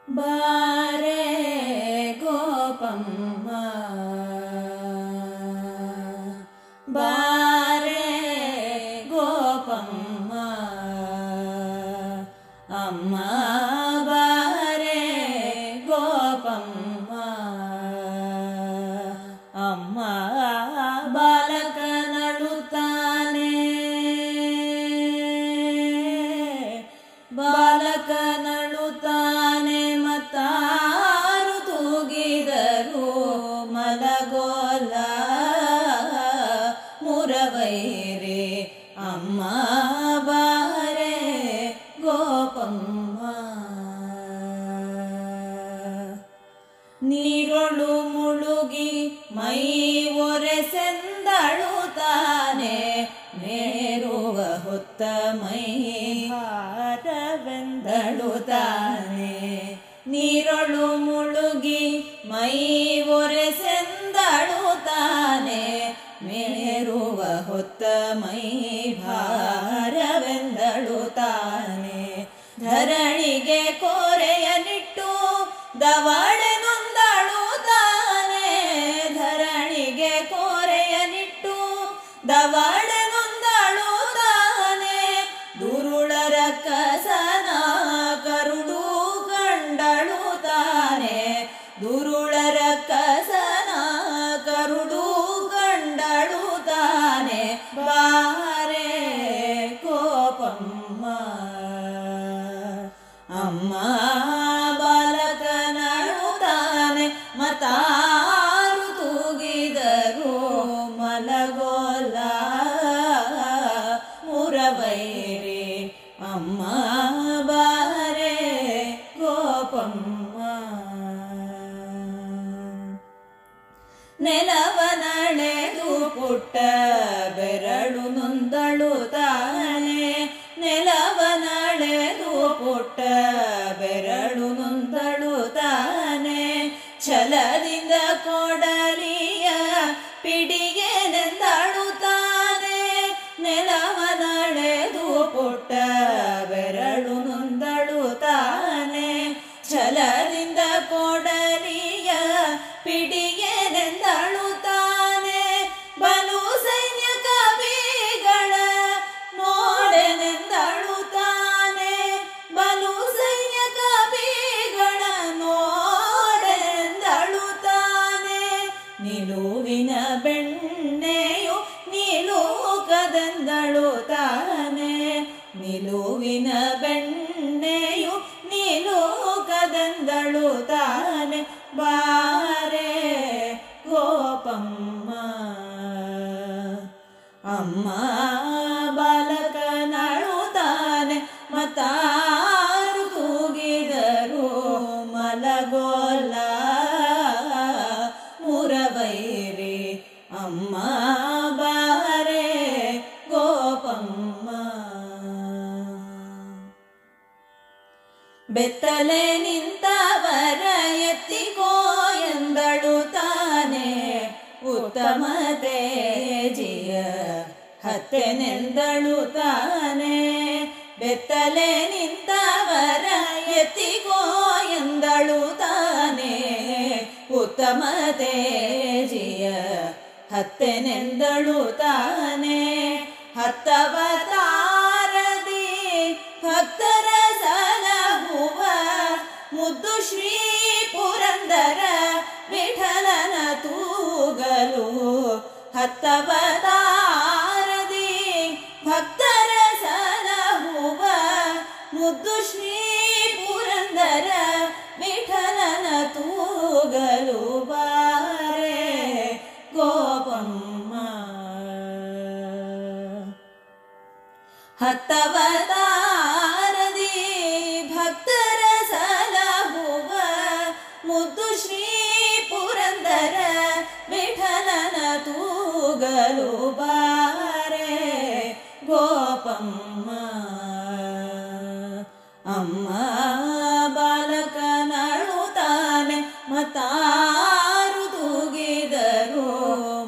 ಬಾರೆ ಗೋಪಮ್ಮ ಬಾರೆ ಗೋಪಮ್ಮ ಅಮ್ಮ ಬಾರೆ ಗೋಪಮ್ಮ ಅಮ್ಮ ಬಾಲಕನಳುತ್ತಾನೆ ಬಾಲಕನಳುತ್ತಾನೆ ಮತ್ತಾರು ತೂಗಿದರು ಮಲಗೋಲ ಮುರವೈರೆ ಅಮ್ಮ ಬಾರೆ ಗೋಪಮ್ಮ ನೀರೊಳು ಮುಳುಗಿ ಮೈ ಒರೆಸೆಂದಳುತ್ತಾನೆ ನೇರುವ ಹೊತ್ತ ಮೈ ಭಾರವೆಂದಳುತ್ತಾನೆ ನೀರೊಳು ಮುಳುಗಿ ಮೈ ಒರೆಸೆಂದಳುತ್ತಾನೆ ಮೇರುವ ಹೊತ್ತ ಮೈ ಭಾರವೆಂದಳುತ್ತಾನೆ ಧರಣಿಗೆ ಕೋರೆಯನಿಟ್ಟು ದವಡೆ ನೊಂದಳುತ್ತಾನೆ ಧರಣಿಗೆ ಕೋರೆಯನಿಟ್ಟು ದವಡೆ ನೊಂದಳುತ್ತಾನೆ ದುರುಳರ ಕಸನ ಕರುಳು ಕಂಡಳುತ್ತಾನೆ ದುರುಳರ ಕಸನ ಕರುಳು ಕಂಡಳುತ್ತಾನೆ ಬಾರೆ ಗೋಪಮ್ಮ ಅಮ್ಮ ಬಾಲಕನಳುತ್ತಾನೆ ಮತ್ತಾರು ತೂಗಿದರು ಮಲಗೋಲ ಮುರವೈರೆ ಅಮ್ಮ ಬಾರೆ ಗೋಪಮ್ಮ ನೆಲವನಳೆದು ಪುಟ್ಟ ಬೆರಳು ನೊಂದಳುತ್ತಾನೆ ನೆಲವನಳೆದು ಪುಟ್ಟ ಬೆರಳು ನೊಂದಳುತ್ತಾನೆ ಛಲದಿಂದ ಕೊಡಲಿಯ ಪಿಡಿಗೆ ನೆಂದಳುತ್ತಾನೆ ನೆಲವನಳೆದು ಪುಟ್ಟ ಬೆರಳು ನೊಂದಳುತ್ತಾನೆ ಛಲದಿಂದ ಕೊಡಲಿಯ ಪಿಡಿಗೆ ನೆಂದಳುತ್ತಾನೆ ಬಲು ಸೈನ್ಯ ಕವಿಗಳ ನೋಡೆನೆಂದಳುತ್ತಾನೆ ಬಲು ಸೈನ್ಯ ಕವಿಗಳ ನೋಡೆನೆಂದಳುತ್ತಾನೆ ನಿಲುವಿನ ಬೆಣ್ಣೆಯು ನಿಲೂಕದೆಂದಳುತ್ತಾನೆ ನಿಲುವಿನ ಬೆಣ್ಣೆಯು ನಿಲೂಕದೆಂದಳುತ್ತಾನೆ ಬಾರೆ ಗೋಪಮ್ಮ ಅಮ್ಮ ಬಾಲಕನಳುತ್ತಾನೆ ಮತ್ತಾರು ತೂಗಿದರು ಮಲಗೋಲ ಮುರವೈರೆ ಅಮ್ಮ ಬಾರೆ ಗೋಪಮ್ಮ ಬೆತ್ತಲೆ ನಿಂತವರ ಎತ್ತಿಕೋ ಎಂದಳುತ್ತಾನೆ ಉತ್ತಮ ತೇಜಿಯ ಹತ್ತೆನೆಂದಳುತ್ತಾನೆ ಬೆತ್ತಲೆ ನಿಂತವರ ಎತ್ತಿಕೋ ಎಂದಳುತ್ತಾನೆ ಉತ್ತಮ ತೇಜಿಯ ಹತ್ತೆನೆಂದಳುತ್ತಾನೆ ಹತ್ತವತಾರದಿ ಭಕ್ತರ ಸಲಹುವ ಮುದ್ದು ಶ್ರೀ ಪುರಂದರ ವಿಠಲನ ತೂಗಲು ಹತ್ತವತಾರದಿ ಭಕ್ತರ ಸಲಹುವ ಮುದ್ದು ಶ್ರೀ ಪುರಂದರ ವಿಠಲನ ತೂಗಲು ಬಾರೆ ಗೋಪಮ್ಮ ಹತ್ತವತಾರದಿ ಭಕ್ತರ ಸಲಹುವ ಮುದ್ದು ಶ್ರೀ ಪುರಂದರ ವಿಠಲನ ತೂಗಲು ಬಾರೆ ಗೋಪಮ್ಮ ಅಮ್ಮ ಬಾಲಕನಳುತ್ತಾನೆ ಮತ್ತಾರು ತೂಗಿದರು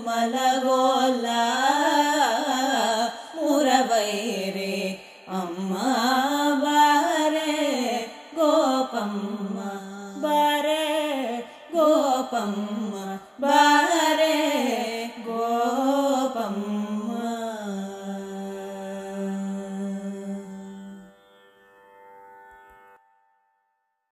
ಮಲಗೋಲ ಮುರವೈರೆ ಅಮ್ಮ ಬಾರೆ ಗೋಪಮ್ಮ. ಅಮ್ಮ ಬಾರಮ್ಮ